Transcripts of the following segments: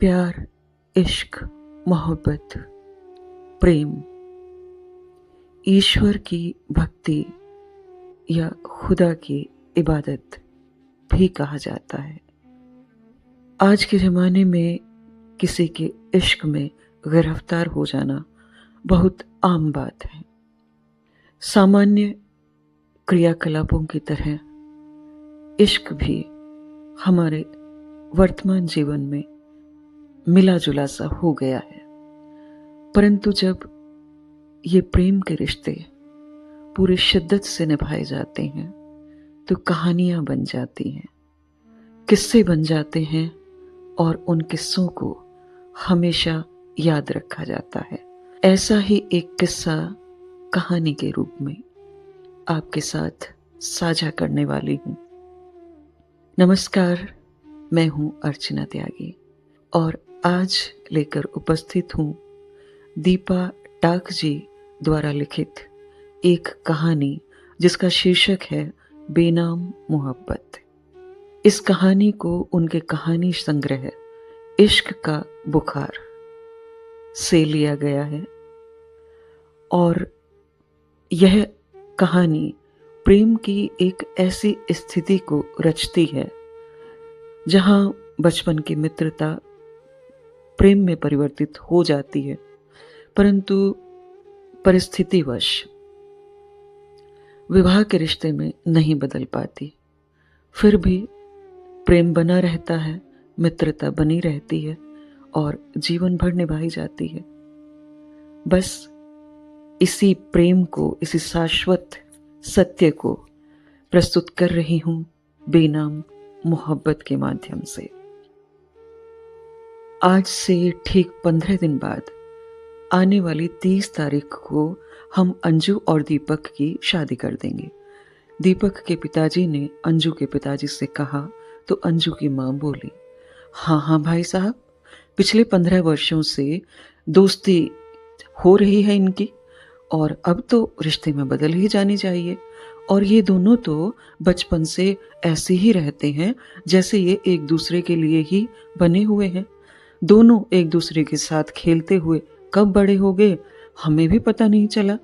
प्यार, इश्क, मोहब्बत, प्रेम, ईश्वर की भक्ति या खुदा की इबादत भी कहा जाता है। आज के ज़माने में किसी के इश्क में गिरफ्तार हो जाना बहुत आम बात है। सामान्य क्रियाकलापों की तरह इश्क भी हमारे वर्तमान जीवन में मिला जुला सा हो गया है। परंतु जब ये प्रेम के रिश्ते पूरी शिद्दत से निभाए जाते हैं तो कहानियां बन जाती हैं, किस्से बन जाते हैं और उन किस्सों को हमेशा याद रखा जाता है। ऐसा ही एक किस्सा कहानी के रूप में आपके साथ साझा करने वाली हूँ। नमस्कार, मैं हूँ अर्चना त्यागी और आज लेकर उपस्थित हूँ दीपा टाक जी द्वारा लिखित एक कहानी जिसका शीर्षक है बेनाम मोहब्बत। इस कहानी को उनके कहानी संग्रह इश्क का बुखार से लिया गया है और यह कहानी प्रेम की एक ऐसी स्थिति को रचती है जहां बचपन की मित्रता प्रेम में परिवर्तित हो जाती है, परंतु परिस्थितिवश विवाह के रिश्ते में नहीं बदल पाती। फिर भी प्रेम बना रहता है, मित्रता बनी रहती है और जीवन भर निभाई जाती है। बस इसी प्रेम को, इसी शाश्वत सत्य को प्रस्तुत कर रही हूं बेनाम मोहब्बत के माध्यम से। आज से ठीक 15 दिन बाद आने वाली 30 तारीख को हम अंजू और दीपक की शादी कर देंगे। दीपक के पिताजी ने अंजू के पिताजी से कहा तो अंजू की माँ बोली, हाँ भाई साहब, पिछले 15 वर्षों से दोस्ती हो रही है इनकी और अब तो रिश्ते में बदल ही जानी चाहिए। और ये दोनों तो बचपन से ऐसे ही रहते हैं जैसे ये एक दूसरे के लिए ही बने हुए हैं। दोनों एक दूसरे के साथ खेलते हुए कब बड़े हो गए हमें भी पता नहीं चला।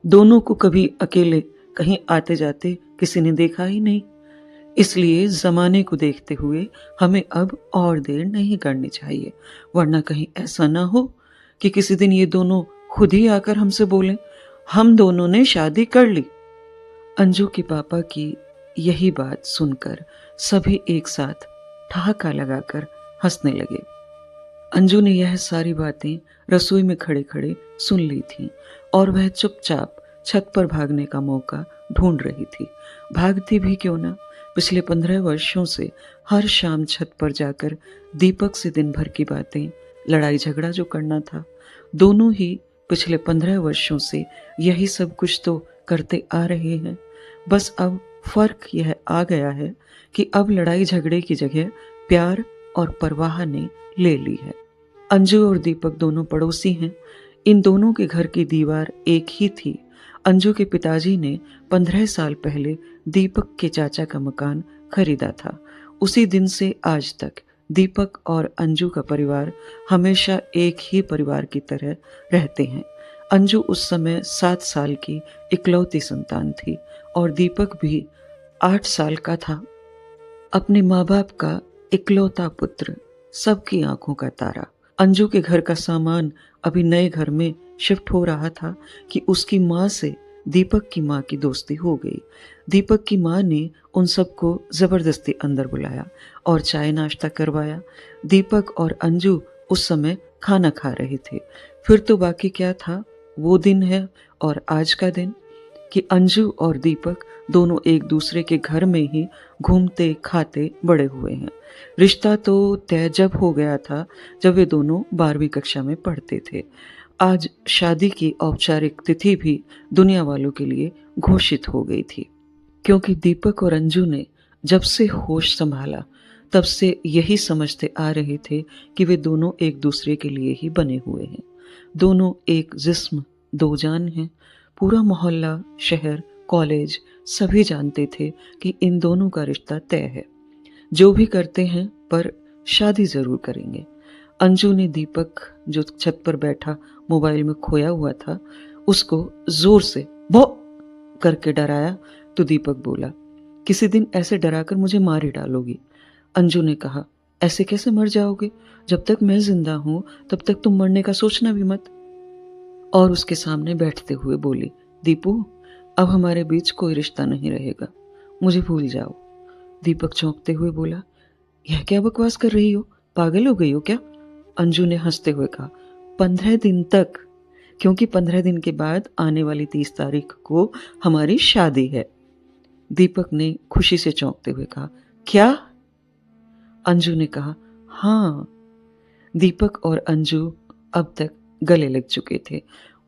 दोनों को कभी अकेले कहीं आते जाते किसी ने देखा ही नहीं। इसलिए जमाने को देखते हुए हमें अब और देर नहीं करनी चाहिए, वरना कहीं ऐसा ना हो कि किसी दिन ये दोनों खुद ही आकर हमसे बोलें, हम दोनों ने शादी कर ली। अंजू के पापा की यही बात सुनकर सभी एक साथ ठहाका लगाकर हंसने लगे। अंजू ने यह सारी बातें रसोई में खड़े खड़े सुन ली थी और वह चुपचाप छत पर भागने का मौका ढूंढ रही थी। भागती भी क्यों ना, पिछले 15 वर्षों से हर शाम छत पर जाकर दीपक से दिन भर की बातें, लड़ाई झगड़ा जो करना था, दोनों ही पिछले 15 वर्षों से यही सब कुछ तो करते आ रहे हैं। बस अब फर्क यह आ गया है कि अब लड़ाई झगड़े की जगह प्यार और परवाह ने ले ली है। अंजू और दीपक दोनों पड़ोसी हैं। इन दोनों के घर की दीवार एक ही थी। अंजू के पिताजी ने 15 साल पहले दीपक के चाचा का मकान खरीदा था। उसी दिन से आज तक दीपक और अंजू का परिवार हमेशा एक ही परिवार की तरह रहते हैं। अंजू उस समय 7 साल की इकलौती संतान थी और दीपक भी 8 साल का था। अपने माँ बाप का इकलौता पुत्र, सबकी आंखों का तारा। अंजू के घर का सामान अभी नए घर में शिफ्ट हो रहा था कि उसकी माँ से दीपक की माँ की दोस्ती हो गई। दीपक की माँ ने उन सबको जबरदस्ती अंदर बुलाया और चाय नाश्ता करवाया। दीपक और अंजू उस समय खाना खा रहे थे। फिर तो बाकी क्या था, वो दिन है और आज का दिन कि अंजू और दीपक दोनों एक दूसरे के घर में ही घूमते खाते बड़े हुए हैं। रिश्ता तो तय जब हो गया था जब वे दोनों 12वीं कक्षा में पढ़ते थे। आज शादी की औपचारिक तिथि भी दुनिया वालों के लिए घोषित हो गई थी, क्योंकि दीपक और अंजू ने जब से होश संभाला तब से यही समझते आ रहे थे कि वे दोनों एक दूसरे के लिए ही बने हुए हैं। दोनों एक जिस्म दो जान हैं। पूरा मोहल्ला, शहर, कॉलेज सभी जानते थे कि इन दोनों का रिश्ता तय है। जो भी करते हैं पर शादी जरूर करेंगे। अंजू ने दीपक जो छत पर बैठा मोबाइल में खोया हुआ था उसको जोर से भौ करके डराया तो दीपक बोला, किसी दिन ऐसे डराकर मुझे मार ही डालोगी। अंजू ने कहा, ऐसे कैसे मर जाओगे? जब तक मैं जिंदा हूं तब तक तुम मरने का सोचना भी मत। और उसके सामने बैठते हुए बोली, दीपू, अब हमारे बीच कोई रिश्ता नहीं रहेगा, मुझे भूल जाओ। दीपक चौंकते हुए बोला, यह क्या बकवास कर रही हो? पागल हो गई हो क्या? अंजू ने हंसते हुए कहा, 15 दिन तक, क्योंकि 15 दिन के बाद आने वाली 30 तारीख को हमारी शादी है। दीपक ने खुशी से चौंकते हुए कहा, क्या? अंजू ने कहा, हाँ। दीपक और अंजू अब तक गले लग चुके थे।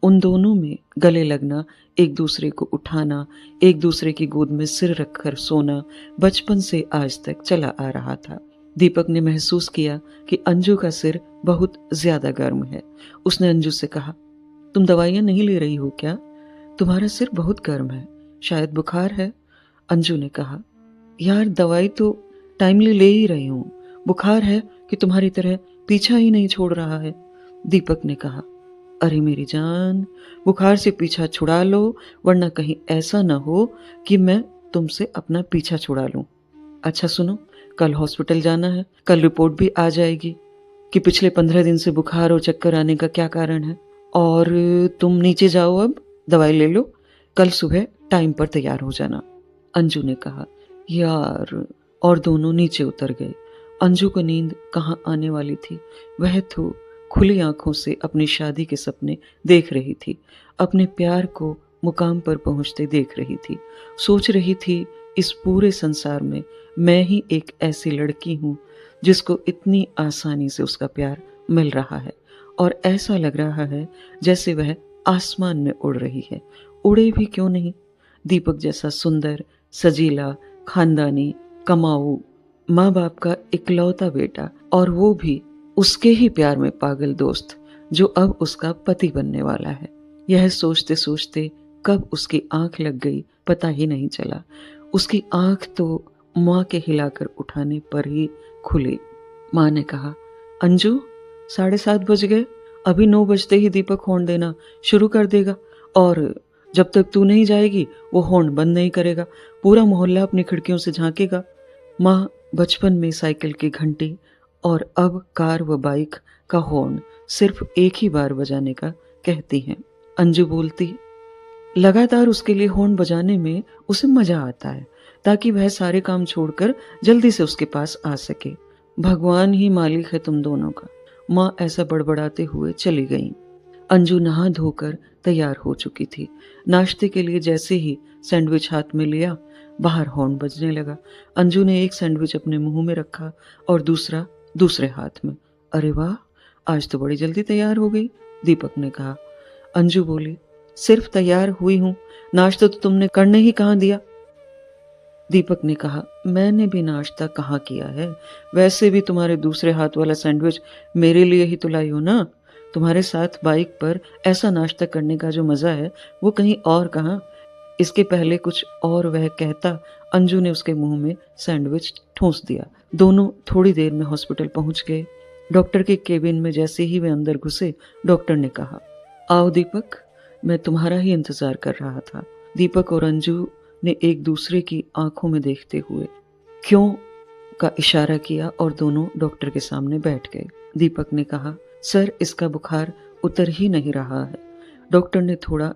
उन दोनों में गले लगना, एक दूसरे को उठाना, एक दूसरे की गोद में सिर रखकर सोना बचपन से आज तक चला आ रहा था। दीपक ने महसूस किया कि अंजू का सिर बहुत ज्यादा गर्म है। उसने अंजू से कहा, तुम दवाइयां नहीं ले रही हो क्या? तुम्हारा सिर बहुत गर्म है, शायद बुखार है। अंजू ने कहा, यार दवाई तो टाइमली ले ही रही हूं, बुखार है कि तुम्हारी तरह पीछा ही नहीं छोड़ रहा है। दीपक ने कहा, अरे मेरी जान, बुखार से पीछा छुड़ा लो, वरना कहीं ऐसा ना हो कि मैं तुमसे अपना पीछा छुड़ा लूं। अच्छा सुनो, कल हॉस्पिटल जाना है, कल रिपोर्ट भी आ जाएगी कि पिछले 15 दिन से बुखार और चक्कर आने का क्या कारण है। और तुम नीचे जाओ, अब दवाई ले लो, कल सुबह टाइम पर तैयार हो जाना। अंजू ने कहा, यार, और दोनों नीचे उतर गए। अंजू को नींद कहाँ आने वाली थी। वह तो खुली आंखों से अपनी शादी के सपने देख रही थी, अपने प्यार को मुकाम पर पहुंचते देख रही थी। सोच रही थी, इस पूरे संसार में मैं ही एक ऐसी लड़की हूं जिसको इतनी आसानी से उसका प्यार मिल रहा है, और ऐसा लग रहा है जैसे वह आसमान में उड़ रही है। उड़े भी क्यों नहीं? दीपक जैसा सुंदर, सजीला, खानदानी, कमाऊ, माँ बाप का इकलौता बेटा, और वो भी उसके ही प्यार में पागल दोस्त जो अब उसका पति बनने वाला है। यह सोचते सोचते कब उसकी आंख लग गई पता ही नहीं चला। उसकी आंख तो माँ के हिलाकर उठाने पर ही खुली। माँ ने कहा, अंजू, 7:30 बज गए, अभी 9 बजते ही दीपक हॉर्न देना शुरू कर देगा, और जब तक तू नहीं जाएगी वो हॉर्न बंद नहीं करेगा। पूरा मोहल्ला अपनी खिड़कियों से झांकेगा। माँ बचपन में साइकिल की घंटी और अब कार व बाइक का हॉर्न सिर्फ एक ही बार बजाने का कहती हैं। अंजू बोलती, लगातार उसके लिए हॉर्न बजाने में उसे मजा आता है, ताकि वह सारे काम छोड़कर जल्दी से उसके पास आ सके। भगवान ही मालिक है तुम दोनों का। माँ ऐसा बड़बड़ाते हुए चली गईं। अंजू नहा धोकर तैयार हो चुकी थी। नाश्ते के लिए जैसे ही सैंडविच हाथ में लिया, बाहर हॉर्न बजने लगा। अंजू ने एक सैंडविच अपने मुंह में रखा और दूसरा दूसरे हाथ में। अरे वाह, आज तो बड़ी जल्दी तैयार हो गई, दीपक ने कहा। अंजू बोली, सिर्फ तैयार हुई हूं, नाश्ता तो तुमने करने ही कहाँ दिया। दीपक ने कहा, मैंने भी नाश्ता कहाँ किया है, वैसे भी तुम्हारे दूसरे हाथ वाला सैंडविच मेरे लिए ही तो लाई हो ना। तुम्हारे साथ बाइक पर ऐसा नाश्ता करने का जो मजा है वो कहीं और कहाँ। इसके पहले कुछ और वह कहता, अंजू ने उसके मुंह में सैंडविच ठूंस दिया। दोनों थोड़ी देर में हॉस्पिटल पहुंच गए। डॉक्टर के केबिन में जैसे ही वे अंदर घुसे, डॉक्टर ने कहा, आओ दीपक, मैं तुम्हारा ही इंतजार कर रहा था। दीपक और अंजू ने एक दूसरे की आंखों में देखते हुए क्यों का इशारा किया और दोनों डॉक्टर के सामने बैठ गए। दीपक ने कहा, सर, इसका बुखार उतर ही नहीं रहा है। डॉक्टर ने थोड़ा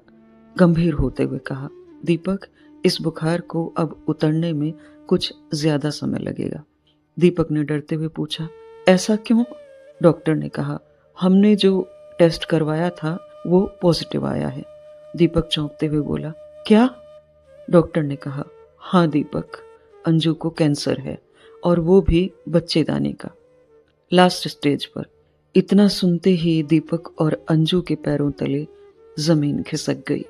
गंभीर होते हुए कहा, दीपक, इस बुखार को अब उतरने में कुछ ज्यादा समय लगेगा। दीपक ने डरते हुए पूछा, ऐसा क्यों? डॉक्टर ने कहा, हमने जो टेस्ट करवाया था वो पॉजिटिव आया है। दीपक चौंकते हुए बोला, क्या? डॉक्टर ने कहा, हाँ दीपक, अंजू को कैंसर है, और वो भी बच्चेदानी का, लास्ट स्टेज पर। इतना सुनते ही दीपक और अंजू के पैरों तले जमीन खिसक गई।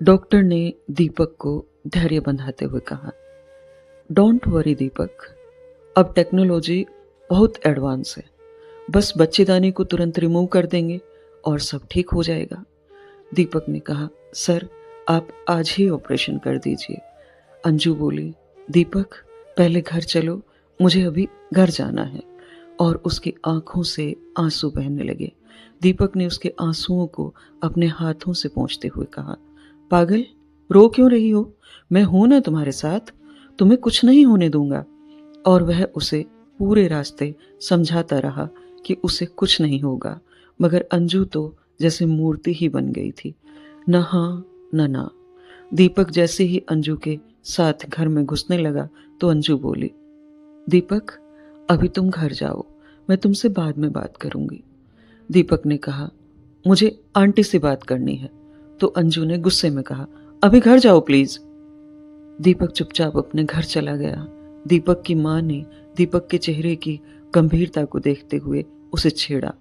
डॉक्टर ने दीपक को धैर्य बंधाते हुए कहा, डोंट वरी दीपक, अब टेक्नोलॉजी बहुत एडवांस है, बस बच्चेदानी को तुरंत रिमूव कर देंगे और सब ठीक हो जाएगा। दीपक ने कहा, सर, आप आज ही ऑपरेशन कर दीजिए। अंजू बोली, दीपक, पहले घर चलो, मुझे अभी घर जाना है। और उसकी आंखों से आंसू बहने लगे। दीपक ने उसके आंसुओं को अपने हाथों से पोंछते हुए कहा, पागल, रो क्यों रही हो? मैं हूं ना तुम्हारे साथ, तुम्हें कुछ नहीं होने दूंगा। और वह उसे पूरे रास्ते समझाता रहा कि उसे कुछ नहीं होगा, मगर अंजू तो जैसे मूर्ति ही बन गई थी, न हाँ न ना। दीपक जैसे ही अंजू के साथ घर में घुसने लगा तो अंजू बोली, दीपक, अभी तुम घर जाओ, मैं तुमसे बाद में बात करूंगी। दीपक ने कहा, मुझे आंटी से बात करनी है। तो अंजू ने गुस्से में कहा, अभी घर जाओ प्लीज। दीपक चुपचाप अपने घर चला गया। दीपक की मां ने दीपक के चेहरे की गंभीरता को देखते हुए उसे छेड़ा,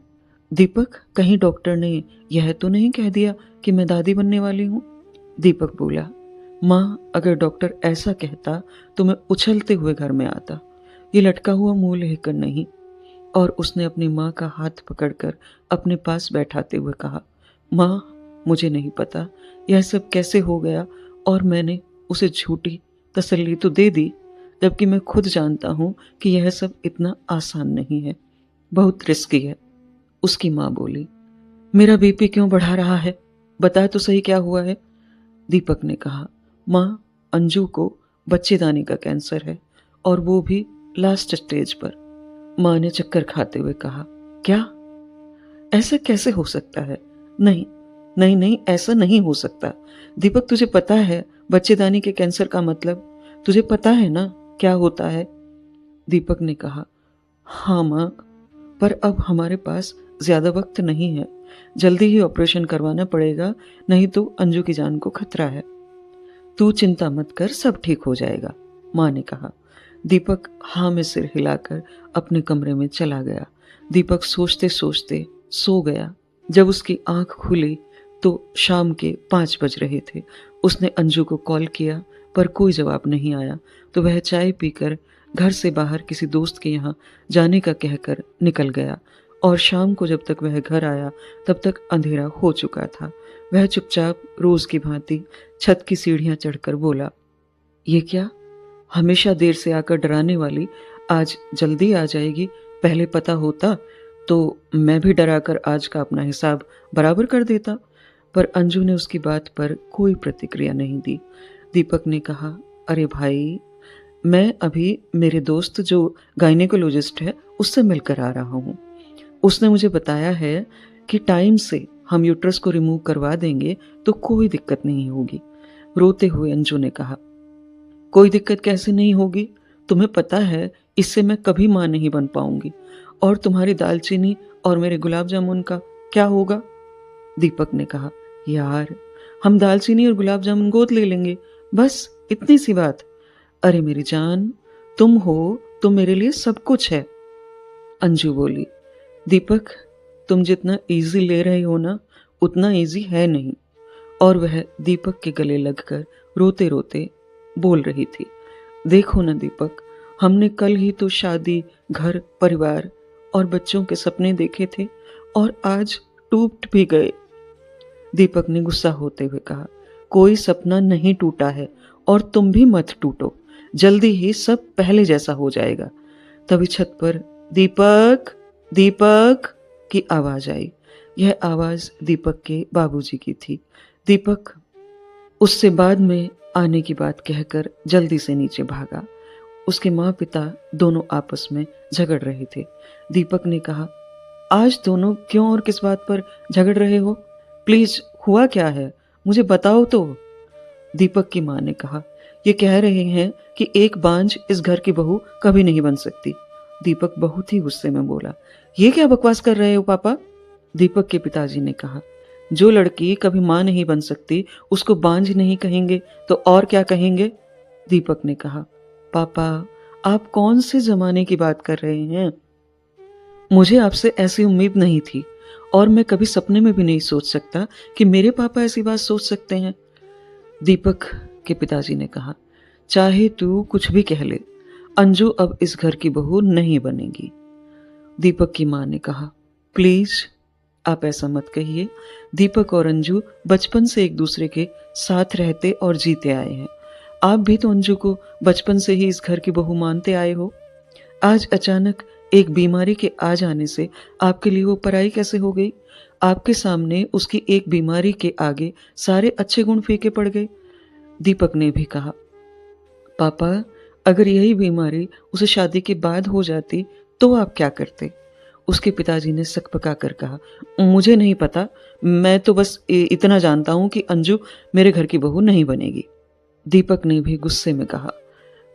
दीपक, कहीं डॉक्टर ने यह तो नहीं कह दिया कि मैं दादी बनने वाली हूं? दीपक बोला, मां, अगर डॉक्टर ऐसा कहता तो मैं उछलते हुए घर में आता, ये लटका हुआ मुंह लेकर नहीं। और उसने अपनी मां का हाथ पकड़कर अपने पास बैठाते हुए कहा, मां, मुझे नहीं पता यह सब कैसे हो गया, और मैंने उसे झूठी तसल्ली तो दे दी, जबकि मैं खुद जानता हूं कि यह सब इतना आसान नहीं है, बहुत रिस्की है। उसकी मां बोली, मेरा बीपी क्यों बढ़ा रहा है? बता तो सही क्या हुआ है? दीपक ने कहा, मां, अंजू को बच्चेदानी का कैंसर है, और वो भी लास्ट स्टेज पर। मां ने चक्कर खाते हुए कहा, क्या? ऐसा कैसे हो सकता है? नहीं नहीं नहीं, ऐसा नहीं हो सकता। दीपक, तुझे पता है बच्चेदानी के कैंसर का मतलब? तुझे पता है ना क्या होता है? दीपक ने कहा, हाँ मां, पर अब हमारे पास ज्यादा वक्त नहीं है, जल्दी ही ऑपरेशन करवाना पड़ेगा, नहीं तो अंजू की जान को खतरा है। तू चिंता मत कर, सब ठीक हो जाएगा, मां ने कहा। दीपक हाँ में सिर हिलाकर अपने कमरे में चला गया। दीपक सोचते सोचते सो गया। जब उसकी आंख खुली तो शाम के 5 बज रहे थे। उसने अंजू को कॉल किया पर कोई जवाब नहीं आया, तो वह चाय पीकर घर से बाहर किसी दोस्त के यहाँ जाने का कहकर निकल गया। और शाम को जब तक वह घर आया तब तक अंधेरा हो चुका था। वह चुपचाप रोज की भांति छत की सीढ़ियां चढ़कर बोला, ये क्या, हमेशा देर से आकर डराने वाली आज जल्दी आ जाएगी। पहले पता होता तो मैं भी डराकर आज का अपना हिसाब बराबर कर देता। पर अंजू ने उसकी बात पर कोई प्रतिक्रिया नहीं दी। दीपक ने कहा, अरे भाई, मैं अभी मेरे दोस्त जो गायनेकोलॉजिस्ट है उससे मिलकर आ रहा हूँ। उसने मुझे बताया है कि टाइम से हम यूट्रस को रिमूव करवा देंगे तो कोई दिक्कत नहीं होगी। रोते हुए अंजू ने कहा, कोई दिक्कत कैसे नहीं होगी? तुम्हें पता है इससे मैं कभी मां नहीं बन पाऊंगी, और तुम्हारी दालचीनी और मेरे गुलाब जामुन का क्या होगा? दीपक ने कहा, यार, हम दालचीनी और गुलाब जामुन गोद ले लेंगे, बस इतनी सी बात। अरे मेरी जान, तुम हो तो मेरे लिए सब कुछ है। अंजू बोली, दीपक, तुम जितना इजी ले रहे हो ना, उतना इजी है नहीं। और वह दीपक के गले लगकर रोते रोते बोल रही थी, देखो ना दीपक, हमने कल ही तो शादी, घर, परिवार और बच्चों के सपने देखे थे, और आज टूट भी गए। दीपक ने गुस्सा होते हुए कहा, कोई सपना नहीं टूटा है, और तुम भी मत टूटो, जल्दी ही सब पहले जैसा हो जाएगा। तभी छत पर दीपक, दीपक की आवाज आई। यह आवाज दीपक के बाबूजी की थी। दीपक उससे बाद में आने की बात कहकर जल्दी से नीचे भागा। उसके माँ पिता दोनों आपस में झगड़ रहे थे। दीपक ने कहा, आज दोनों क्यों और किस बात पर झगड़ रहे हो? प्लीज, हुआ क्या है, मुझे बताओ तो। दीपक की माँ ने कहा, ये कह रहे हैं कि एक बांझ इस घर की बहू कभी नहीं बन सकती। दीपक बहुत ही गुस्से में बोला, ये क्या बकवास कर रहे हो पापा? दीपक के पिताजी ने कहा, जो लड़की कभी मां नहीं बन सकती उसको बांझ नहीं कहेंगे तो और क्या कहेंगे? दीपक ने कहा, पापा, आप कौन से जमाने की बात कर रहे हैं? मुझे आपसे ऐसी उम्मीद नहीं थी, और मैं कभी सपने में भी नहीं सोच सकता कि मेरे पापा ऐसी बात सोच सकते हैं। दीपक के पिताजी ने कहा, चाहे तू कुछ भी कह ले, अंजू अब इस घर की बहू नहीं बनेगी। दीपक की मां ने कहा, प्लीज आप ऐसा मत कहिए। दीपक और अंजू बचपन से एक दूसरे के साथ रहते और जीते आए हैं। आप भी तो अंजू को बचपन से ही इस घर की बहू मानते आए हो। आज अचानक एक बीमारी के आ जाने से आपके लिए वो पराई कैसे हो गई? आपके सामने उसकी एक बीमारी के आगे सारे अच्छे गुण फीके पड़ गए। दीपक ने भी कहा, पापा, अगर यही बीमारी उसे शादी के बाद हो जाती तो आप क्या करते? उसके पिताजी ने सकपका कर कहा, मुझे नहीं पता, मैं तो बस इतना जानता हूं कि अंजू मेरे घर की बहू नहीं बनेगी। दीपक ने भी गुस्से में कहा,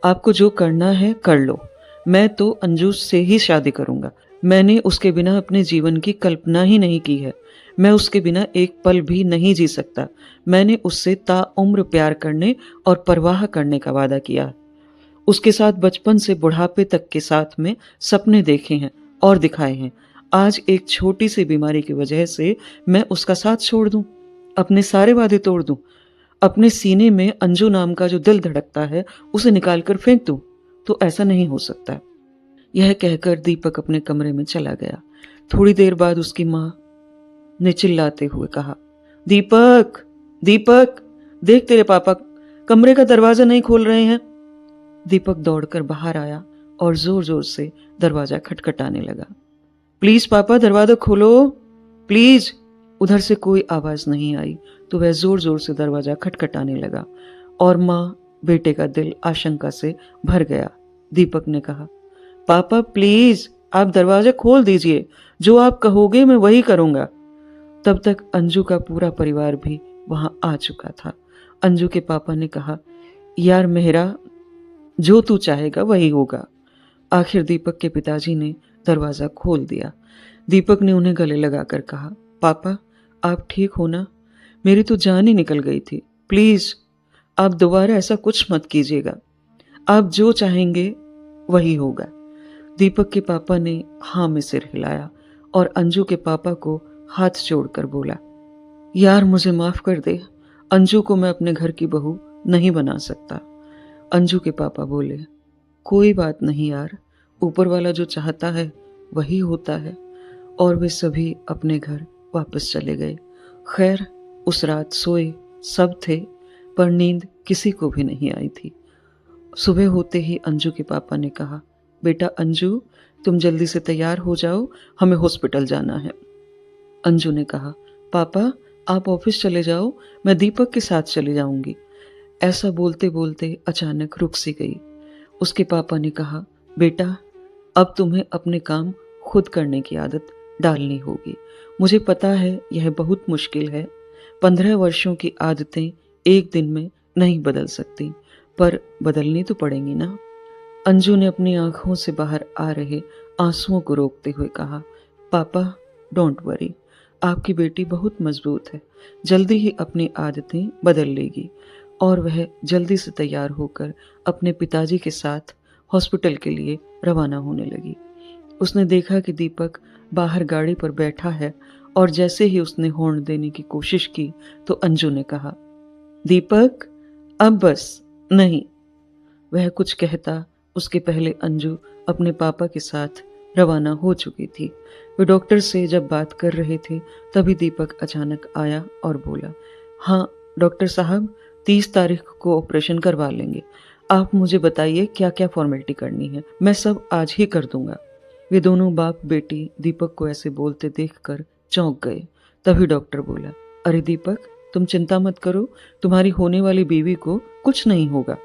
आपको जो करना है कर लो, मैं तो अंजू से ही शादी करूंगा। मैंने उसके बिना अपने जीवन की कल्पना ही नहीं की है। मैं उसके बिना एक पल भी नहीं जी सकता। मैंने उससे ताउम्र प्यार करने और परवाह करने का वादा किया। उसके साथ बचपन से बुढ़ापे तक के साथ में सपने देखे हैं और दिखाए हैं। आज एक छोटी सी बीमारी की वजह से मैं उसका साथ छोड़ दूं, अपने सारे वादे तोड़ दूं, अपने सीने में अंजू नाम का जो दिल धड़कता है उसे निकालकर फेंक दूं? तो ऐसा नहीं हो सकता। यह कहकर दीपक अपने कमरे में चला गया। थोड़ी देर बाद उसकी माँ ने चिल्लाते हुए कहा, दीपक, दीपक, देख तेरे पापा कमरे का दरवाजा नहीं खोल रहे हैं। दीपक दौड़कर बाहर आया और जोर जोर से दरवाजा खटखटाने लगा। प्लीज पापा, दरवाजा खोलो, प्लीज। उधर से कोई आवाज नहीं आई तो वह जोर जोर से दरवाजा खटखटाने लगा और माँ बेटे का दिल आशंका से भर गया। दीपक ने कहा, पापा प्लीज, आप दरवाजा खोल दीजिए, जो आप कहोगे मैं वही करूंगा। तब तक अंजू का पूरा परिवार भी वहां आ चुका था। अंजू के पापा ने कहा, यार मेहरा, जो तू चाहेगा वही होगा। आखिर दीपक के पिताजी ने दरवाजा खोल दिया। दीपक ने उन्हें गले लगाकर कहा, पापा आप ठीक हो ना? मेरी तो जान ही निकल गई थी। प्लीज आप दोबारा ऐसा कुछ मत कीजिएगा। आप जो चाहेंगे वही होगा। दीपक के पापा ने हाँ में सिर हिलाया और अंजू के पापा को हाथ जोड़कर बोला, यार मुझे माफ कर दे, अंजू को मैं अपने घर की बहू नहीं बना सकता। अंजू के पापा बोले, कोई बात नहीं यार, ऊपर वाला जो चाहता है वही होता है। और वे सभी अपने घर वापस चले गए। खैर उस रात सोए सब थे, पर नींद किसी को भी नहीं आई थी। सुबह होते ही अंजू के पापा ने कहा, बेटा अंजू, तुम जल्दी से तैयार हो जाओ, हमें हॉस्पिटल जाना है। अंजू ने कहा, पापा आप ऑफिस चले जाओ, मैं दीपक के साथ चली जाऊंगी। ऐसा बोलते बोलते अचानक रुक सी गई। उसके पापा ने कहा, बेटा अब तुम्हें अपने काम खुद करने की आदत डालनी होगी। मुझे पता है यह बहुत मुश्किल है, 15 वर्षों की आदतें एक दिन में नहीं बदल सकती, पर बदलनी तो पड़ेंगी ना। अंजू ने अपनी आंखों से बाहर आ रहे आंसुओं को रोकते हुए कहा, पापा डोंट वरी, आपकी बेटी बहुत मजबूत है, जल्दी ही अपनी आदतें बदल लेगी। और वह जल्दी से तैयार होकर अपने पिताजी के साथ हॉस्पिटल के लिए रवाना होने लगी। उसने देखा कि दीपक बाहर गाड़ी पर बैठा है और जैसे ही उसने हॉर्न देने की कोशिश की तो अंजू ने कहा, दीपक अब बस नहीं। वह कुछ कहता उसके पहले अंजू अपने पापा के साथ रवाना हो चुकी थी। वे डॉक्टर से जब बात कर रहे थे तभी दीपक अचानक आया और बोला, हाँ डॉक्टर साहब, 30 तारीख को ऑपरेशन करवा लेंगे। आप मुझे बताइए क्या क्या फॉर्मेलिटी करनी है, मैं सब आज ही कर दूंगा। वे दोनों बाप बेटी दीपक को ऐसे बोलते देखकर चौंक गए। तभी डॉक्टर बोला, अरे दीपक तुम चिंता मत करो, तुम्हारी होने वाली बीवी को कुछ नहीं होगा।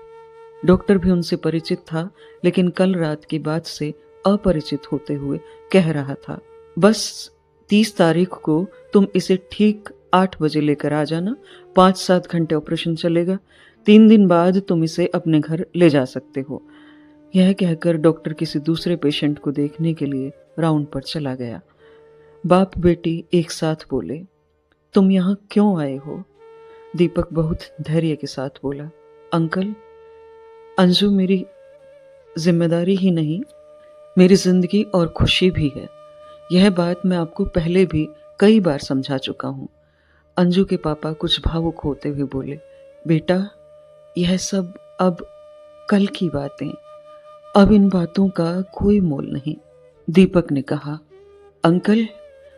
डॉक्टर भी उनसे परिचित था, लेकिन कल रात की बात से अपरिचित होते हुए कह रहा था, बस 30 तारीख को तुम इसे ठीक 8 बजे लेकर आ जाना, 5-7 घंटे ऑपरेशन चलेगा, 3 दिन बाद तुम इसे अपने घर ले जा सकते हो। यह कहकर डॉक्टर किसी दूसरे पेशेंट को देखने के लिए राउंड पर चला गया। बाप बेटी एक साथ बोले, तुम यहाँ क्यों आए हो? दीपक बहुत धैर्य के साथ बोला, अंकल, अंजू मेरी जिम्मेदारी ही नहीं, मेरी जिंदगी और खुशी भी है। यह बात मैं आपको पहले भी कई बार समझा चुका हूँ। अंजू के पापा कुछ भावुक होते हुए बोले, बेटा यह सब अब कल की बातें, अब इन बातों का कोई मोल नहीं। दीपक ने कहा, अंकल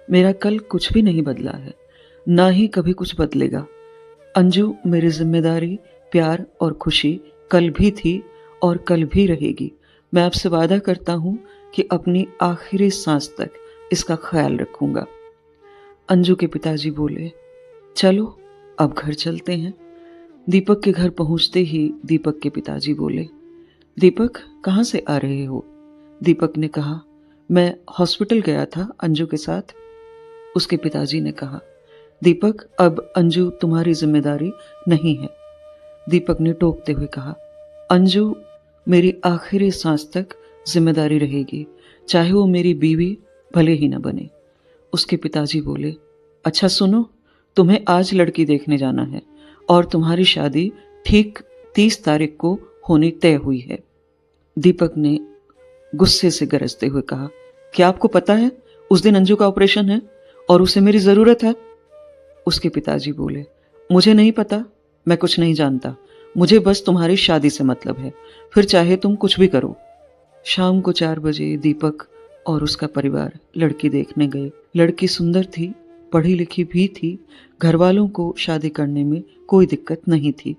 मेरा कल कुछ भी नहीं बदला है, ना ही कभी कुछ बदलेगा। अंजू मेरी जिम्मेदारी, प्यार और खुशी कल भी थी और कल भी रहेगी। मैं आपसे वादा करता हूँ कि अपनी आखिरी सांस तक इसका ख्याल रखूंगा। अंजू के पिताजी बोले, चलो अब घर चलते हैं। दीपक के घर पहुंचते ही दीपक के पिताजी बोले, दीपक कहाँ से आ रहे हो? दीपक ने कहा, मैं हॉस्पिटल गया था अंजू के साथ। उसके पिताजी ने कहा, दीपक अब अंजू तुम्हारी जिम्मेदारी नहीं है। दीपक ने टोकते हुए कहा, अंजू मेरी आखिरी सांस तक जिम्मेदारी रहेगी, चाहे वो मेरी बीवी भले ही न बने। उसके पिताजी बोले, अच्छा सुनो, तुम्हें आज लड़की देखने जाना है और तुम्हारी शादी ठीक 30 तारीख को होनी तय हुई है। दीपक ने गुस्से से गरजते हुए कहा, क्या आपको पता है उस दिन अंजू का ऑपरेशन है और उसे मेरी जरूरत है? उसके पिताजी बोले, मुझे नहीं पता, मैं कुछ नहीं जानता, मुझे बस तुम्हारी शादी से मतलब है, फिर चाहे तुम कुछ भी करो। शाम को 4 बजे दीपक और उसका परिवार लड़की देखने गए। लड़की सुंदर थी, पढ़ी लिखी भी थी, घर वालों को शादी करने में कोई दिक्कत नहीं थी।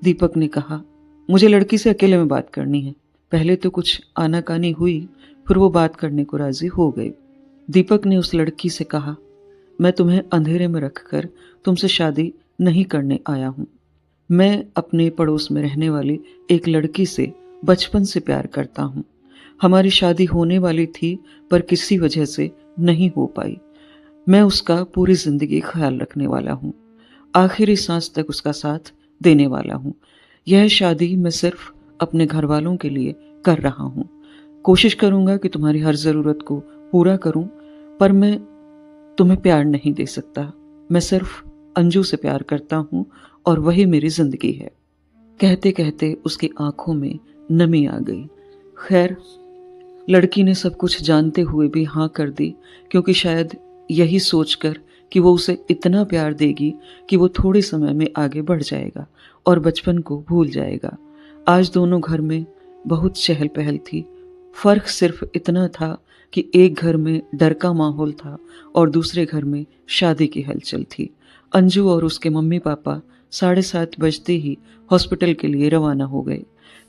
दीपक ने कहा, मुझे लड़की से अकेले में बात करनी है। पहले तो कुछ आनाकानी हुई, फिर वो बात करने को राजी हो गए। दीपक ने उस लड़की से कहा, मैं तुम्हें अंधेरे में रखकर तुमसे शादी नहीं करने आया हूं। मैं अपने पड़ोस में रहने वाली एक लड़की से बचपन से प्यार करता हूं। हमारी शादी होने वाली थी पर किसी वजह से नहीं हो पाई। मैं उसका पूरी जिंदगी ख्याल रखने वाला हूँ, आखिरी सांस तक उसका साथ देने वाला हूँ। यह शादी मैं सिर्फ अपने घर वालों के लिए कर रहा हूँ। कोशिश करूंगा कि तुम्हारी हर जरूरत को पूरा करूं, पर मैं तुम्हें प्यार नहीं दे सकता। मैं सिर्फ अंजू से प्यार करता हूँ और वही मेरी जिंदगी है। कहते कहते उसकी आंखों में नमी आ गई। खैर, लड़की ने सब कुछ जानते हुए भी हाँ कर दी, क्योंकि शायद यही सोचकर कि वो उसे इतना प्यार देगी कि वो थोड़े समय में आगे बढ़ जाएगा और बचपन को भूल जाएगा। आज दोनों घर में बहुत चहल पहल थी। फर्क सिर्फ इतना था कि एक घर में डर का माहौल था और दूसरे घर में शादी की हलचल थी। अंजू और उसके मम्मी पापा 7:30 बजते ही हॉस्पिटल के लिए रवाना हो गए।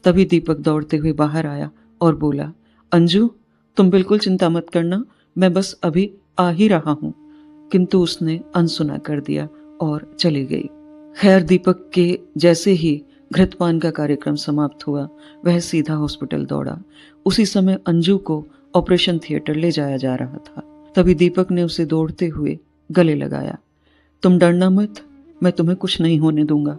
तभी दीपक दौड़ते हुए बाहर आया और बोला, अंजू तुम बिल्कुल चिंता मत करना, मैं बस अभी आ ही रहा हूं। किंतु उसने अनसुना कर दिया और चली गई। खैर, दीपक के जैसे ही घृतपान का कार्यक्रम समाप्त हुआ, वह सीधा हॉस्पिटल दौड़ा। उसी समय अंजू को ऑपरेशन थिएटर ले जाया जा रहा था। तभी दीपक ने उसे दौड़ते हुए गले लगाया, तुम डरना मत, मैं तुम्हें कुछ नहीं होने दूंगा।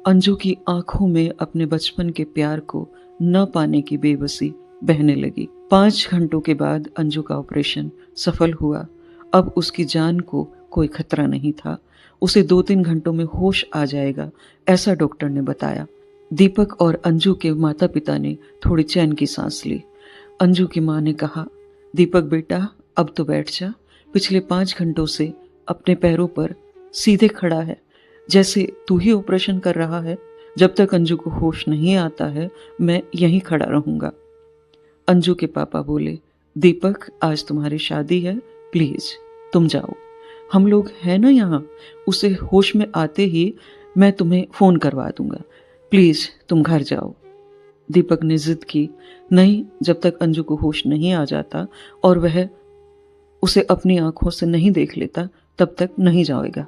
अंजू की आंखों में अपने बचपन के प्यार को न पाने की बेबसी बहने लगी। 5 घंटों के बाद अंजू का ऑपरेशन सफल हुआ। अब उसकी जान को कोई खतरा नहीं था। उसे 2-3 घंटों में होश आ जाएगा, ऐसा डॉक्टर ने बताया। दीपक और अंजू के माता पिता ने थोड़ी चैन की सांस ली। अंजू की माँ ने कहा, दीपक बेटा अब तो बैठ जा, पिछले 5 घंटों से अपने पैरों पर सीधे खड़ा है, जैसे तू ही ऑपरेशन कर रहा है। जब तक अंजू को होश नहीं आता है, मैं यहीं खड़ा रहूंगा। अंजू के पापा बोले, दीपक आज तुम्हारी शादी है, प्लीज तुम जाओ, हम लोग हैं ना यहाँ। उसे होश में आते ही मैं तुम्हें फोन करवा दूंगा, प्लीज तुम घर जाओ। दीपक ने जिद की, नहीं, जब तक अंजू को होश नहीं आ जाता और वह उसे अपनी आंखों से नहीं देख लेता, तब तक नहीं जाएगा।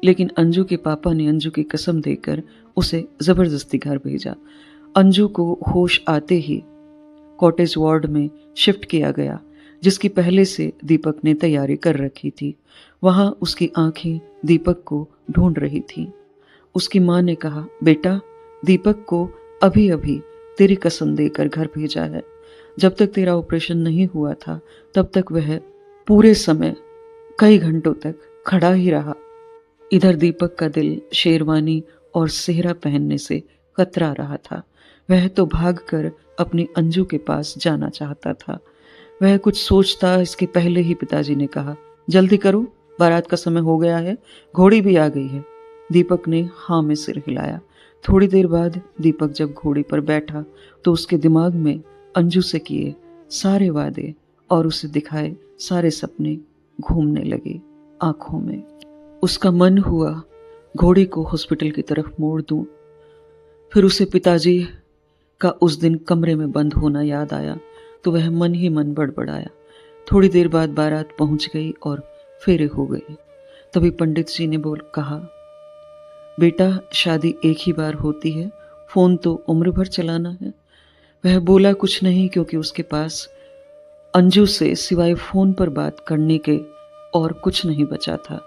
लेकिन अंजू के पापा ने अंजू की कसम देकर उसे जबरदस्ती घर भेजा। अंजू को होश आते ही कॉटेज वार्ड में शिफ्ट किया गया, जिसकी पहले से दीपक ने तैयारी कर रखी थी। वहां उसकी आंखें दीपक को ढूंढ रही थीं। उसकी माँ ने कहा, बेटा दीपक को अभी अभी तेरी कसम देकर घर भेजा है। जब तक तेरा ऑपरेशन नहीं हुआ था, तब तक वह पूरे समय कई घंटों तक खड़ा ही रहा। इधर दीपक का दिल शेरवानी और सेहरा पहनने से कतरा रहा था। वह तो भागकर अपनी अंजू के पास जाना चाहता था। वह कुछ सोचता इसके पहले ही पिताजी ने कहा, जल्दी करो, बारात का समय हो गया है, घोड़ी भी आ गई है। दीपक ने हाँ में सिर हिलाया। थोड़ी देर बाद दीपक जब घोड़ी पर बैठा तो उसके दिमाग में अंजू से किए सारे वादे और उसे दिखाए सारे सपने घूमने लगे आंखों में। उसका मन हुआ घोड़ी को हॉस्पिटल की तरफ मोड़ दूं। फिर उसे पिताजी का उस दिन कमरे में बंद होना याद आया तो वह मन ही मन बड़बड़ाया। थोड़ी देर बाद बारात पहुंच गई और फेरे हो गए। तभी पंडित जी ने कहा, बेटा शादी एक ही बार होती है, फोन तो उम्र भर चलाना है। वह बोला कुछ नहीं क्योंकि उसके पास अंजू से सिवाय फोन पर बात करने के और कुछ नहीं बचा था।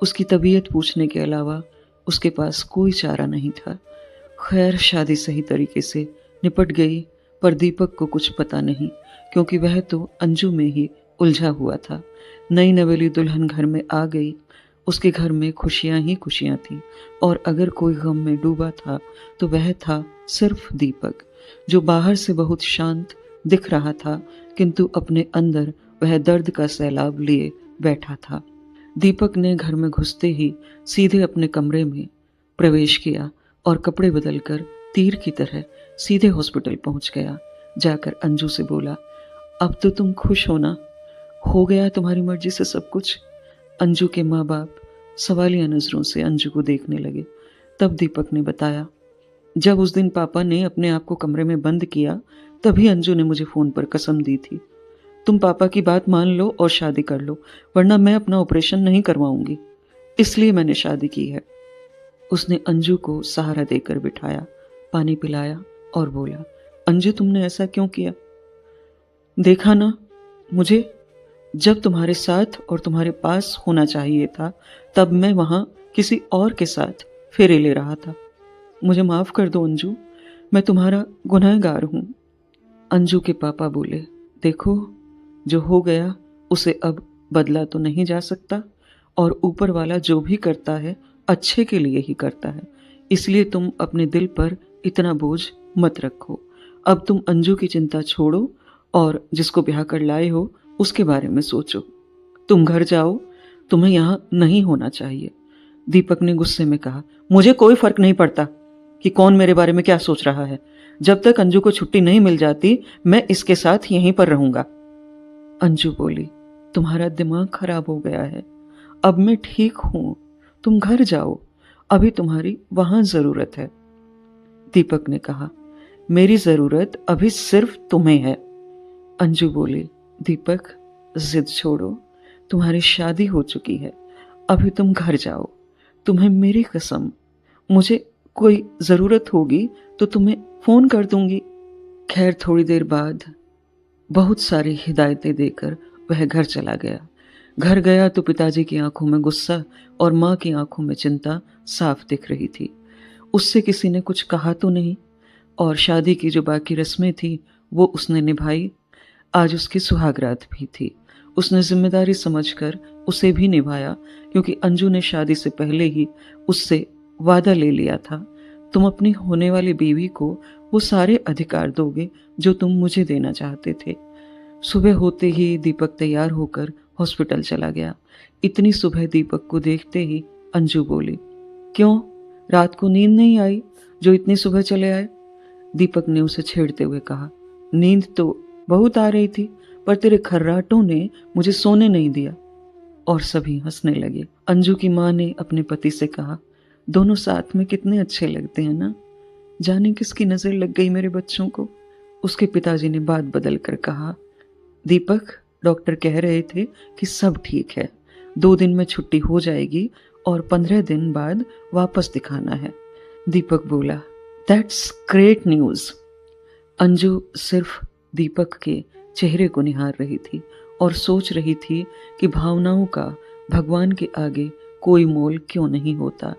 उसकी तबीयत पूछने के अलावा उसके पास कोई चारा नहीं था। खैर शादी सही तरीके से निपट गई, पर दीपक को कुछ पता नहीं क्योंकि वह तो अंजू में ही उलझा हुआ था। नई नवेली दुल्हन घर में आ गई। उसके घर में खुशियां ही खुशियां थी और अगर कोई गम में डूबा था तो वह था सिर्फ दीपक, जो बाहर से बहुत शांत दिख रहा था किंतु अपने अंदर वह दर्द का सैलाब लिए बैठा था। दीपक ने घर में घुसते ही सीधे अपने कमरे में प्रवेश किया और कपड़े बदलकर तीर की तरह सीधे हॉस्पिटल पहुंच गया। जाकर अंजू से बोला, अब तो तुम खुश हो ना? हो गया तुम्हारी मर्जी से सब कुछ? अंजू के माँ बाप सवालिया नजरों से अंजू को देखने लगे। तब दीपक ने बताया, जब उस दिन पापा ने अपने आप को कमरे में बंद किया तभी अंजू ने मुझे फोन पर कसम दी थी, तुम पापा की बात मान लो और शादी कर लो, वरना मैं अपना ऑपरेशन नहीं करवाऊंगी, इसलिए मैंने शादी की है। उसने अंजू को सहारा देकर बिठाया, पानी पिलाया और बोला, अंजू तुमने ऐसा क्यों किया? देखा ना, मुझे जब तुम्हारे साथ और तुम्हारे पास होना चाहिए था तब मैं वहां किसी और के साथ फेरे ले रहा था। मुझे माफ कर दो अंजू, मैं तुम्हारा गुनहगार हूं। अंजू के पापा बोले, देखो जो हो गया उसे अब बदला तो नहीं जा सकता और ऊपर वाला जो भी करता है अच्छे के लिए ही करता है, इसलिए तुम अपने दिल पर इतना बोझ मत रखो। अब तुम अंजू की चिंता छोड़ो और जिसको ब्याह कर लाए हो उसके बारे में सोचो। तुम घर जाओ, तुम्हें यहाँ नहीं होना चाहिए। दीपक ने गुस्से में कहा, मुझे कोई फर्क नहीं पड़ता कि कौन मेरे बारे में क्या सोच रहा है। जब तक अंजू को छुट्टी नहीं मिल जाती मैं इसके साथ यहीं पर रहूंगा। अंजू बोली, तुम्हारा दिमाग खराब हो गया है, अब मैं ठीक हूं, तुम घर जाओ, अभी तुम्हारी वहां जरूरत है। दीपक ने कहा, मेरी जरूरत अभी सिर्फ तुम्हें है। अंजू बोली, दीपक जिद छोड़ो, तुम्हारी शादी हो चुकी है, अभी तुम घर जाओ, तुम्हें मेरी कसम, मुझे कोई जरूरत होगी तो तुम्हें फोन कर दूंगी। खैर थोड़ी देर बाद बहुत सारी हिदायतें देकर वह घर चला गया। घर गया तो पिताजी की आंखों में गुस्सा और माँ की आंखों में चिंता साफ दिख रही थी। उससे किसी ने कुछ कहा तो नहीं और शादी की जो बाकी रस्में थी वो उसने निभाई। आज उसकी सुहागरात भी थी, उसने जिम्मेदारी समझकर उसे भी निभाया क्योंकि अंजू ने शादी से पहले ही उससे वादा ले लिया था, तुम अपनी होने वाली बीवी को वो सारे अधिकार दोगे जो तुम मुझे देना चाहते थे। सुबह होते ही दीपक तैयार होकर हॉस्पिटल चला गया। इतनी सुबह दीपक को देखते ही अंजू बोली, क्यों रात को नींद नहीं आई जो इतनी सुबह चले आए? दीपक ने उसे छेड़ते हुए कहा, नींद तो बहुत आ रही थी पर तेरे खर्राटों ने मुझे सोने नहीं दिया। और सभी हंसने लगे। अंजू की माँ ने अपने पति से कहा, दोनों साथ में कितने अच्छे लगते हैं ना, जाने किसकी नजर लग गई मेरे बच्चों को। उसके पिताजी ने बात बदल कर कहा, दीपक डॉक्टर कह रहे थे कि सब ठीक है, 2 दिन में छुट्टी हो जाएगी और 15 दिन बाद वापस दिखाना है। दीपक बोला, दैट्स ग्रेट न्यूज। अंजू सिर्फ दीपक के चेहरे को निहार रही थी और सोच रही थी कि भावनाओं का भगवान के आगे कोई मोल क्यों नहीं होता।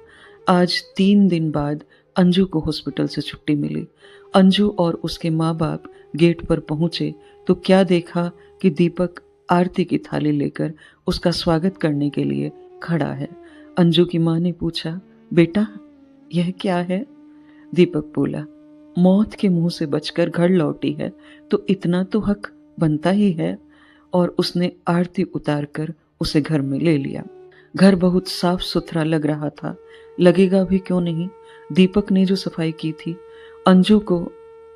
आज 3 दिन बाद अंजू को हॉस्पिटल से छुट्टी मिली। अंजू और उसके माँ बाप गेट पर पहुंचे तो क्या देखा कि दीपक आरती की थाली लेकर उसका स्वागत करने के लिए खड़ा है। अंजू की माँ ने पूछा, बेटा यह क्या है? दीपक बोला, मौत के मुंह से बचकर घर लौटी है तो इतना तो हक बनता ही है। और उसने आरती उतारकर उसे घर में ले लिया। घर बहुत साफ सुथरा लग रहा था, लगेगा भी क्यों नहीं, दीपक ने जो सफाई की थी। अंजू को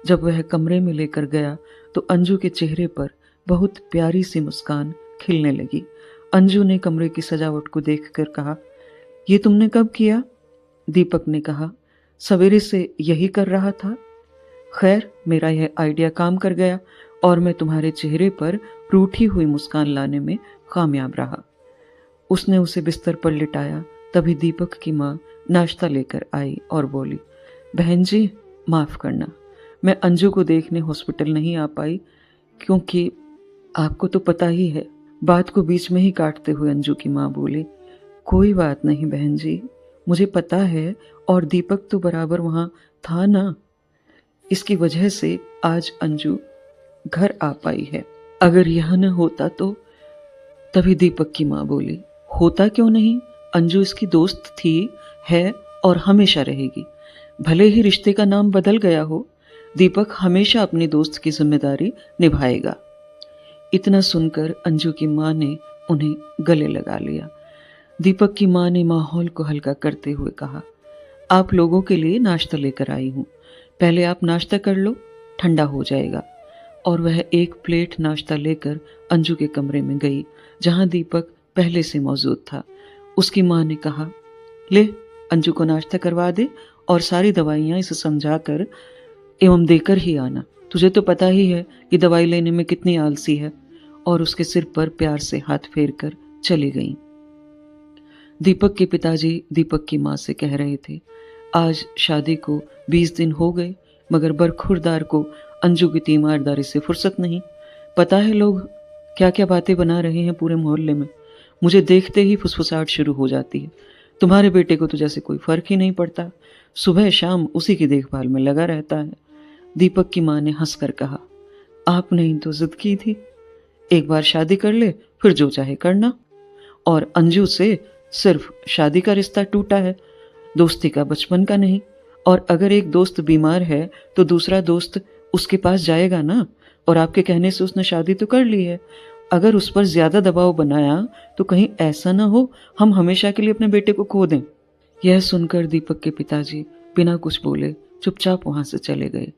जब वह कमरे में लेकर गया तो अंजू के चेहरे पर बहुत प्यारी सी मुस्कान खिलने लगी। अंजू ने कमरे की सजावट को देखकर कहा, ये तुमने कब किया? दीपक ने कहा, सवेरे से यही कर रहा था। खैर, मेरा यह आइडिया काम कर गया और मैं तुम्हारे चेहरे पर रूठी हुई मुस्कान लाने में कामयाब रहा। उसने उसे बिस्तर पर लिटाया। तभी दीपक की माँ नाश्ता लेकर आई और बोली, बहन जी, माफ़ करना, मैं अंजू को देखने हॉस्पिटल नहीं आ पाई, क्योंकि आपको तो पता ही है। बात को बीच में ही काटते हुए अंजू की माँ बोली, कोई बात नहीं बहन जी, मुझे पता है, और दीपक तो बराबर वहाँ था ना, इसकी वजह से आज अंजू घर आ पाई है। अगर यह न होता तो। तभी दीपक की माँ बोली, होता क्यों नहीं, अंजू इसकी दोस्त थी, है और हमेशा रहेगी। भले ही रिश्ते का नाम बदल गया हो, दीपक हमेशा अपनी दोस्त की जिम्मेदारी निभाएगा। इतना सुनकर अंजू की माँ ने उन्हें गले लगा लिया। दीपक की माँ ने माहौल को हल्का करते हुए कहा, आप लोगों के लिए नाश्ता लेकर आई हूँ, पहले आप नाश्ता कर लो, ठंडा हो जाएगा। और वह एक प्लेट नाश्ता लेकर अंजू के कमरे में गई, जहां दीपक पहले से मौजूद था। उसकी माँ ने कहा, ले, अंजू को नाश्ता करवा दे और सारी दवाइयाँ इसे समझाकर एवं देकर ही आना। तुझे तो पता ही है कि दवाई लेने में कितनी आलसी है। और उसके सिर पर प्यार से हाथ फेर कर चली गई। दीपक के पिताजी दीपक की माँ से कह रहे थे, आज शादी को 20 दिन हो गए, मगर बरखुरदार को अंजू की तीमारदारी से फुर्सत नहीं। पता है लोग क्या क्या बातें बना रहे हैं पूरे मोहल्ले में। मुझे देखते ही फुसफुसाहट शुरू हो जाती है। तुम्हारे बेटे को तो जैसे कोई फर्क ही नहीं पड़ता, सुबह शाम उसी की देखभाल में लगा रहता है। दीपक की माँ ने हंसकर कहा, आपने ही तो जिद की थी, एक बार शादी कर ले, फिर जो चाहे करना। और अंजू से सिर्फ शादी का रिश्ता टूटा है, दोस्ती का बचपन का नहीं। और अगर एक दोस्त बीमार है तो दूसरा दोस्त उसके पास जाएगा ना। और आपके कहने से उसने शादी तो कर ली है। अगर उस पर ज्यादा दबाव बनाया तो कहीं ऐसा ना हो हम हमेशा के लिए अपने बेटे को खो दें। यह सुनकर दीपक के पिताजी बिना कुछ बोले चुपचाप वहां से चले गए।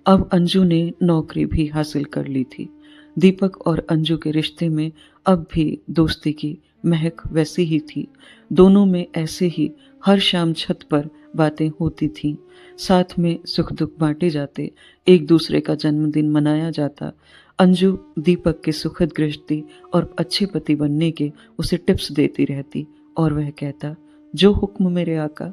अब अंजू ने नौकरी भी हासिल कर ली थी। दीपक और अंजू के रिश्ते में अब भी दोस्ती की महक वैसी ही थी। दोनों में ऐसे ही हर शाम छत पर बातें होती थीं, साथ में सुख दुख बांटे जाते, एक दूसरे का जन्मदिन मनाया जाता। अंजू दीपक के सुखद गृहस्थी और अच्छे पति बनने के उसे टिप्स देती रहती और वह कहता, जो हुक्म मेरे आका।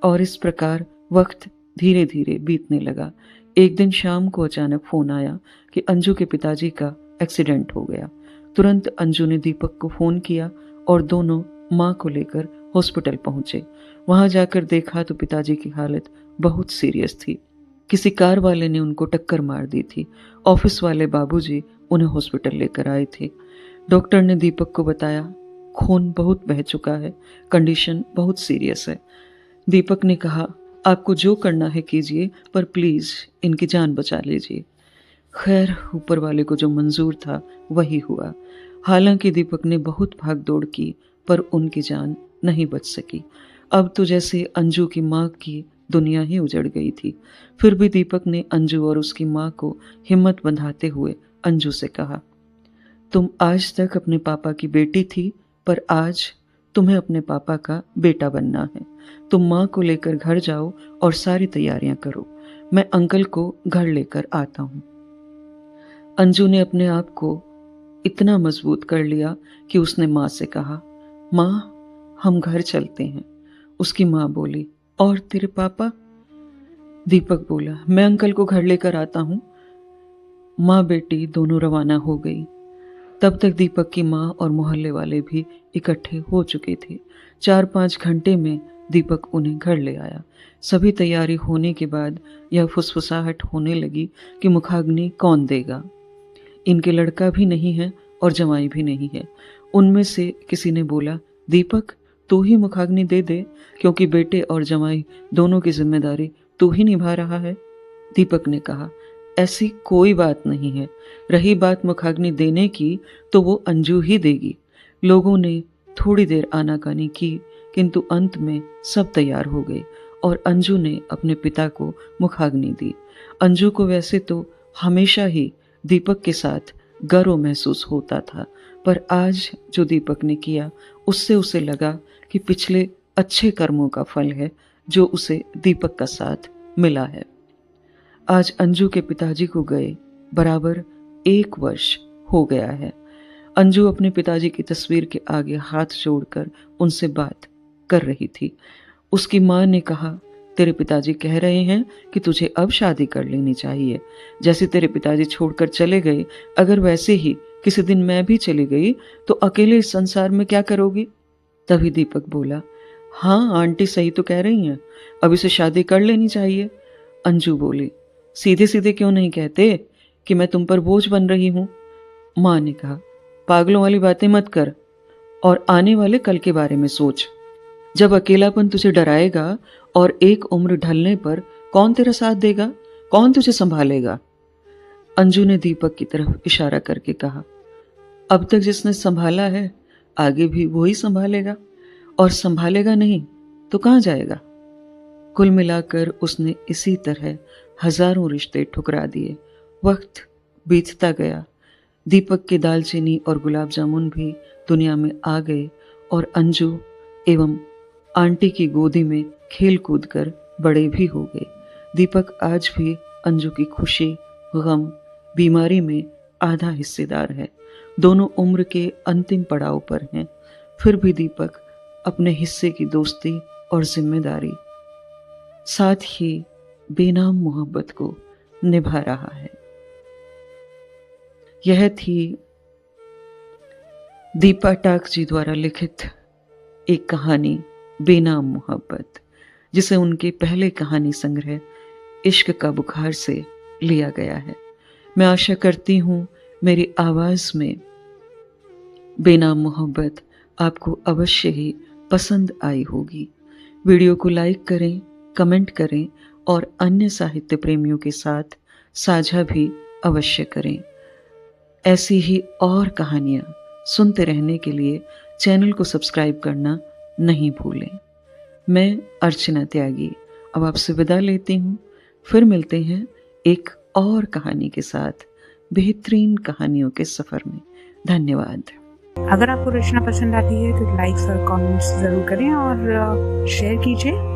और इस प्रकार वक्त धीरे धीरे बीतने लगा। एक दिन शाम को अचानक फोन आया कि अंजू के पिताजी का एक्सीडेंट हो गया। तुरंत अंजू ने दीपक को फोन किया और दोनों माँ को लेकर हॉस्पिटल पहुंचे। वहां जाकर देखा तो पिताजी की हालत बहुत सीरियस थी। किसी कार वाले ने उनको टक्कर मार दी थी। ऑफिस वाले बाबूजी उन्हें हॉस्पिटल लेकर आए थे। डॉक्टर ने दीपक को बताया, खून बहुत बह चुका है, कंडीशन बहुत सीरियस है। दीपक ने कहा, आपको जो करना है कीजिए, पर प्लीज इनकी जान बचा लीजिए। खैर, ऊपर वाले को जो मंजूर था वही हुआ। हालांकि दीपक ने बहुत भाग दौड़ की, पर उनकी जान नहीं बच सकी। अब तो जैसे अंजू की माँ की दुनिया ही उजड़ गई थी। फिर भी दीपक ने अंजू और उसकी माँ को हिम्मत बंधाते हुए अंजू से कहा, तुम आज तक अपने पापा की बेटी थी, पर आज तुम्हें अपने पापा का बेटा बनना है। तुम माँ को लेकर घर जाओ और सारी तैयारियां करो, मैं अंकल को घर लेकर आता हूँ। अंजू ने अपने आप को इतना मजबूत कर लिया कि उसने माँ से कहा, माँ, हम घर चलते हैं। उसकी माँ बोली, और तेरे पापा? दीपक बोला, मैं अंकल को घर लेकर आता हूँ। माँ बेटी दोनों रवाना हो गई। तब तक दीपक की माँ और मोहल्ले वाले भी इकट्ठे हो चुके थे। 4-5 घंटे में दीपक उन्हें घर ले आया। सभी तैयारी होने के बाद यह फुसफुसाहट होने लगी कि मुखाग्नि कौन देगा। इनके लड़का भी नहीं है और जमाई भी नहीं है। उनमें से किसी ने बोला, दीपक, तू ही मुखाग्नि दे दे, क्योंकि बेटे और जमाई दोनों की जिम्मेदारी तू ही निभा रहा है। दीपक ने कहा, ऐसी कोई बात नहीं है। रही बात मुखाग्नि देने की, तो वो अंजू ही देगी। लोगों ने थोड़ी देर आनाकानी की, किंतु अंत में सब तैयार हो गए और अंजू ने अपने पिता को मुखाग्नि दी। अंजू को वैसे तो हमेशा ही दीपक के साथ गर्व महसूस होता था, पर आज जो दीपक ने किया उससे उसे लगा कि पिछले अच्छे कर्मों का फल है जो उसे दीपक का साथ मिला है। आज अंजू के पिताजी को गए बराबर 1 वर्ष हो गया है। अंजू अपने पिताजी की तस्वीर के आगे हाथ जोड़कर उनसे बात कर रही थी। उसकी माँ ने कहा, तेरे पिताजी कह रहे हैं कि तुझे अब शादी कर लेनी चाहिए। जैसे तेरे पिताजी छोड़कर चले गए, अगर वैसे ही किसी दिन मैं भी चली गई तो अकेले इस संसार में क्या करोगी? तभी दीपक बोला, हाँ आंटी सही तो कह रही हैं, अब इसे शादी कर लेनी चाहिए। अंजू बोली, सीधे सीधे क्यों नहीं कहते कि मैं तुम पर बोझ बन रही हूँ? माँ ने कहा, पागलों वाली बातें मत कर और आने वाले कल के बारे में सोच। जब अकेलापन तुझे डराएगा और एक उम्र ढलने पर कौन तेरा साथ देगा, कौन तुझे संभालेगा? अंजू ने दीपक की तरफ इशारा करके कहा, अब तक जिसने संभाला है आगे भी वही संभालेगा, और संभालेगा नहीं तो कहाँ जाएगा? कुल मिलाकर उसने इसी तरह हजारों रिश्ते ठुकरा दिए। वक्त बीतता गया, दीपक के दालचीनी और गुलाब जामुन भी दुनिया में आ गए और अंजू एवं आंटी की गोदी में खेल कूद कर बड़े भी हो गए। दीपक आज भी अंजू की खुशी, गम, बीमारी में आधा हिस्सेदार है। दोनों उम्र के अंतिम पड़ाव पर हैं, फिर भी दीपक अपने हिस्से की दोस्ती और जिम्मेदारी, साथ ही बेनाम मोहब्बत को निभा रहा है। यह थी दीपा टाक जी द्वारा लिखित एक कहानी बेनाम मोहब्बत, जिसे उनके पहले कहानी संग्रह इश्क का बुखार से लिया गया है। मैं आशा करती हूँ मेरी आवाज़ में बेनाम मोहब्बत आपको अवश्य ही पसंद आई होगी। वीडियो को लाइक करें, कमेंट करें और अन्य साहित्य प्रेमियों के साथ साझा भी अवश्य करें। ऐसी ही और कहानियाँ सुनते रहने के लिए चैनल को सब्सक्राइब करना नहीं भूलें। मैं अर्चना त्यागी अब आपसे विदा लेती हूँ। फिर मिलते हैं एक और कहानी के साथ बेहतरीन कहानियों के सफ़र में। धन्यवाद। अगर आपको रचना पसंद आती है तो लाइक्स और कमेंट्स ज़रूर करें और शेयर कीजिए।